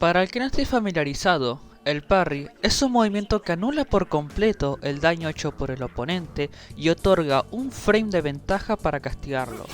Para el que no esté familiarizado, el parry es un movimiento que anula por completo el daño hecho por el oponente y otorga un frame de ventaja para castigarlo.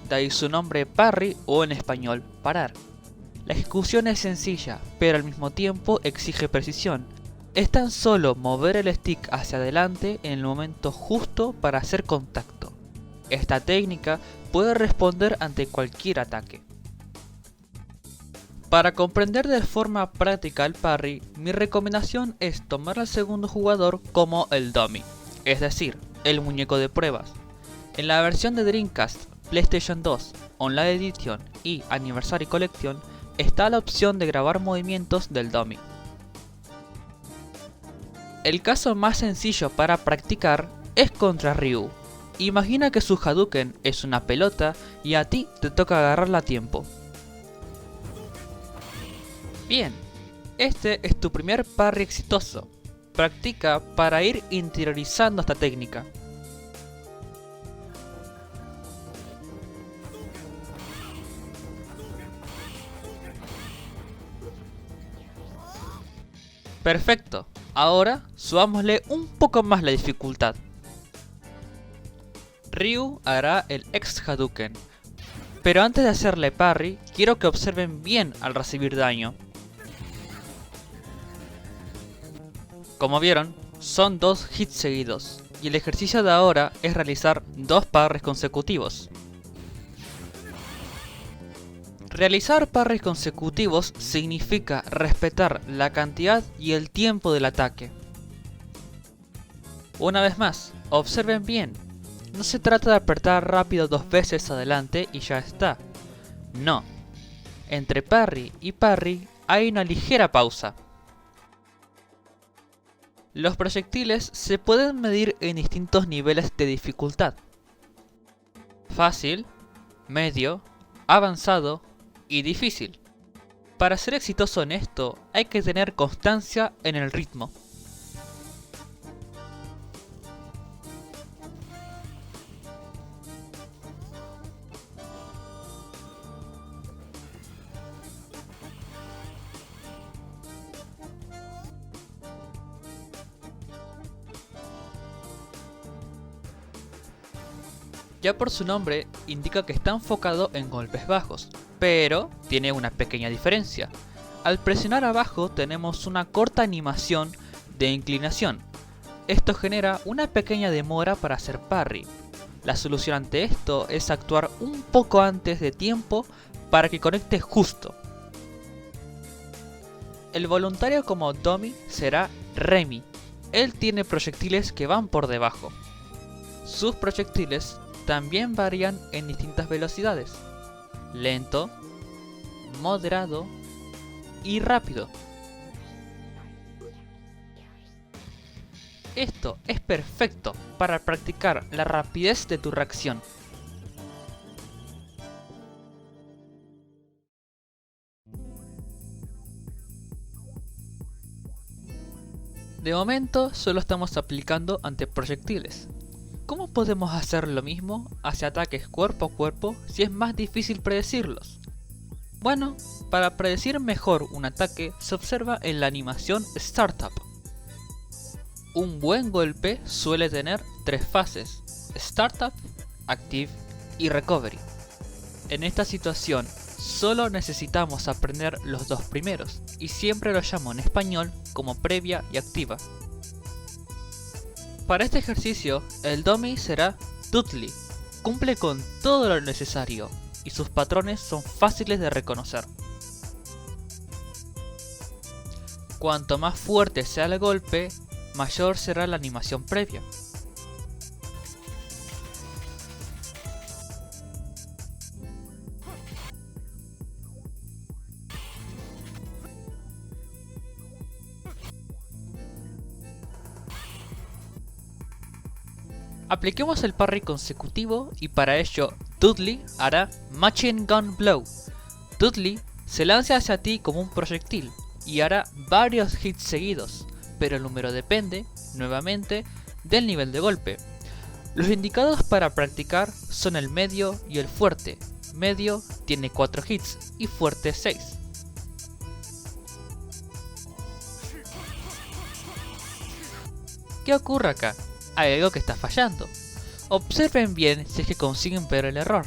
De ahí su nombre parry o en español parar. La ejecución es sencilla, pero al mismo tiempo exige precisión. Es tan solo mover el stick hacia adelante en el momento justo para hacer contacto. Esta técnica puede responder ante cualquier ataque. Para comprender de forma práctica el parry, mi recomendación es tomar al segundo jugador como el dummy, es decir, el muñeco de pruebas. En la versión de Dreamcast, PlayStation 2, Online Edition y Anniversary Collection está la opción de grabar movimientos del dummy. El caso más sencillo para practicar es contra Ryu. Imagina que su Hadouken es una pelota y a ti te toca agarrarla a tiempo. Bien, este es tu primer parry exitoso. Practica para ir interiorizando esta técnica. Perfecto, ahora subámosle un poco más la dificultad. Ryu hará el X Hadouken, pero antes de hacerle parry, quiero que observen bien al recibir daño. Como vieron, son 2 hits seguidos, y el ejercicio de ahora es realizar 2 parries consecutivos. Realizar parries consecutivos significa respetar la cantidad y el tiempo del ataque. Una vez más, observen bien, no se trata de apretar rápido 2 veces adelante y ya está. No, entre parry y parry hay una ligera pausa. Los proyectiles se pueden medir en distintos niveles de dificultad: fácil, medio, avanzado y difícil. Para ser exitoso en esto hay que tener constancia en el ritmo. Ya por su nombre indica que está enfocado en golpes bajos, pero tiene una pequeña diferencia. Al presionar abajo tenemos una corta animación de inclinación. Esto genera una pequeña demora para hacer parry. La solución ante esto es actuar un poco antes de tiempo para que conecte justo. El voluntario como dummy será Remy. Él tiene proyectiles que van por debajo. Sus proyectiles también varían en distintas velocidades: lento, moderado y rápido. Esto es perfecto para practicar la rapidez de tu reacción. De momento solo estamos aplicando ante proyectiles. ¿Cómo podemos hacer lo mismo hacia ataques cuerpo a cuerpo si es más difícil predecirlos? Bueno, para predecir mejor un ataque se observa en la animación Startup. Un buen golpe suele tener 3 fases: Startup, Active y Recovery. En esta situación solo necesitamos aprender los 2 primeros, y siempre lo llamo en español como previa y activa. Para este ejercicio, el dummy será Dudley. Cumple con todo lo necesario y sus patrones son fáciles de reconocer. Cuanto más fuerte sea el golpe, mayor será la animación previa. Apliquemos el parry consecutivo y para ello Dudley hará Machine Gun Blow. Dudley se lanza hacia ti como un proyectil y hará varios hits seguidos, pero el número depende, nuevamente, del nivel de golpe. Los indicados para practicar son el medio y el fuerte. Medio tiene 4 hits y fuerte 6. ¿Qué ocurre acá? Hay algo que está fallando. Observen bien si es que consiguen ver el error.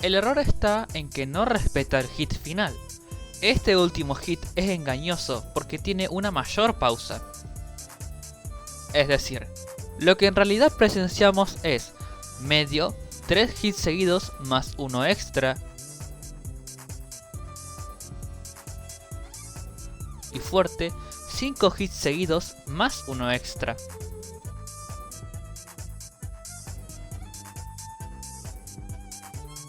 El error está en que no respeta el hit final. Este último hit es engañoso porque tiene una mayor pausa. Es decir, lo que en realidad presenciamos es medio, 3 hits seguidos más uno extra, y fuerte, 5 hits seguidos más uno extra.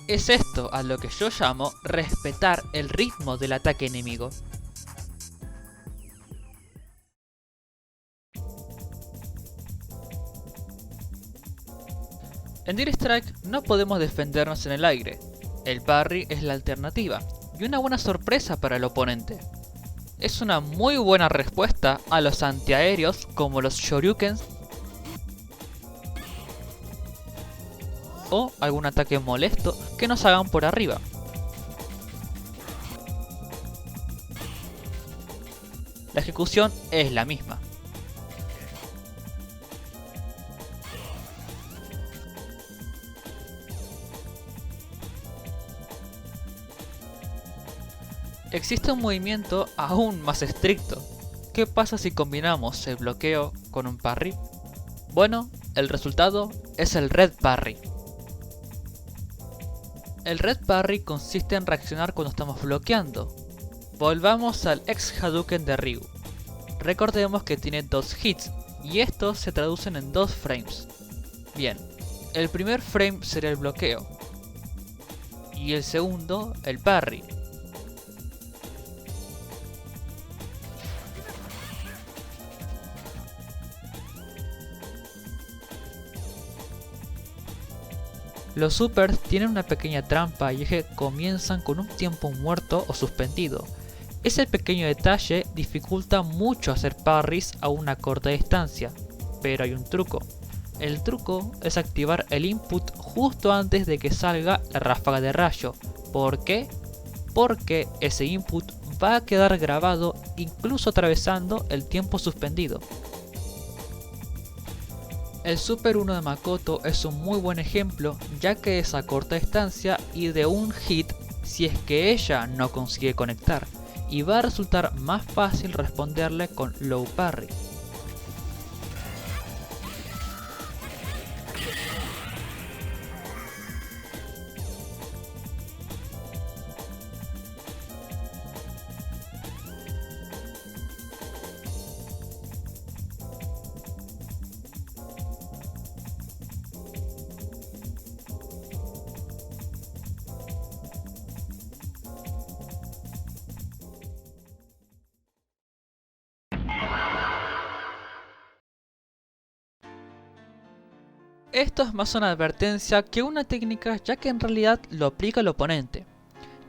Es esto a lo que yo llamo respetar el ritmo del ataque enemigo. En Deer Strike no podemos defendernos en el aire. El parry es la alternativa y una buena sorpresa para el oponente. Es una muy buena respuesta a los antiaéreos como los shoryukens o algún ataque molesto que nos hagan por arriba. La ejecución es la misma. Existe un movimiento aún más estricto. ¿Qué pasa si combinamos el bloqueo con un parry? Bueno, el resultado es el Red Parry. El Red Parry consiste en reaccionar cuando estamos bloqueando. Volvamos al ex Hadouken de Ryu. Recordemos que tiene 2 hits y estos se traducen en 2 frames. Bien, el primer frame sería el bloqueo y el segundo el parry. Los supers tienen una pequeña trampa y es que comienzan con un tiempo muerto o suspendido. Ese pequeño detalle dificulta mucho hacer parries a una corta distancia, pero hay un truco. El truco es activar el input justo antes de que salga la ráfaga de rayo. ¿Por qué? Porque ese input va a quedar grabado incluso atravesando el tiempo suspendido. El Super 1 de Makoto es un muy buen ejemplo, ya que es a corta distancia y de un hit si es que ella no consigue conectar, y va a resultar más fácil responderle con low parry. Esto es más una advertencia que una técnica, ya que en realidad lo aplica el oponente.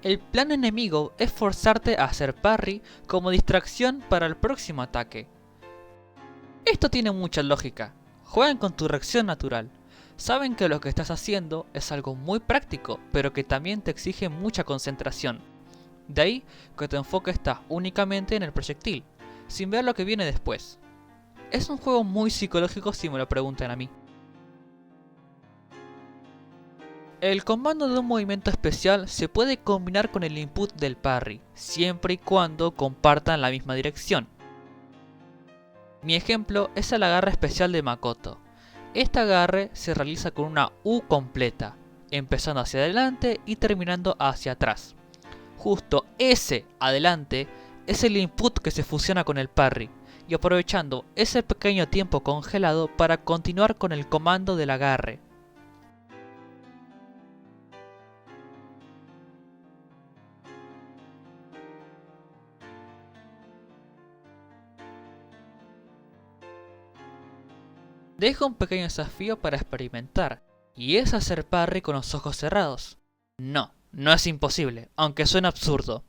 El plan enemigo es forzarte a hacer parry como distracción para el próximo ataque. Esto tiene mucha lógica. Juegan con tu reacción natural. Saben que lo que estás haciendo es algo muy práctico, pero que también te exige mucha concentración. De ahí que tu enfoque está únicamente en el proyectil, sin ver lo que viene después. Es un juego muy psicológico si me lo preguntan a mí. El comando de un movimiento especial se puede combinar con el input del parry, siempre y cuando compartan la misma dirección. Mi ejemplo es el agarre especial de Makoto. Este agarre se realiza con una U completa, empezando hacia adelante y terminando hacia atrás. Justo ese adelante es el input que se fusiona con el parry, y aprovechando ese pequeño tiempo congelado para continuar con el comando del agarre. Dejo un pequeño desafío para experimentar, y es hacer parry con los ojos cerrados. No, no es imposible, aunque suene absurdo.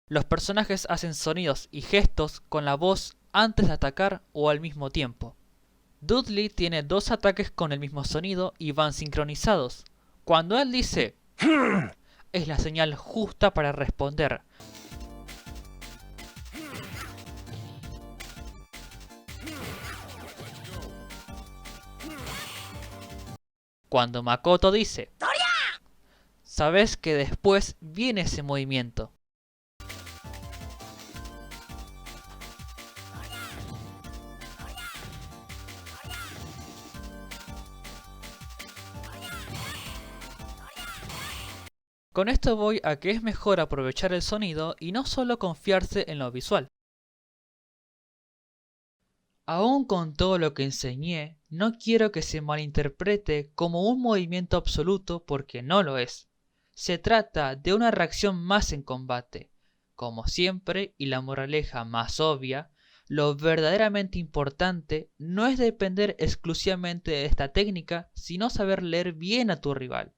Los personajes hacen sonidos y gestos con la voz antes de atacar o al mismo tiempo. Dudley tiene 2 ataques con el mismo sonido y van sincronizados. Cuando él dice es la señal justa para responder. Cuando Makoto dice sabes que después viene ese movimiento. Con esto voy a que es mejor aprovechar el sonido y no solo confiarse en lo visual. Aún con todo lo que enseñé, no quiero que se malinterprete como un movimiento absoluto porque no lo es. Se trata de una reacción más en combate. Como siempre, y la moraleja más obvia, lo verdaderamente importante no es depender exclusivamente de esta técnica, sino saber leer bien a tu rival.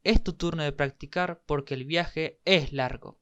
Es tu turno de practicar porque el viaje es largo.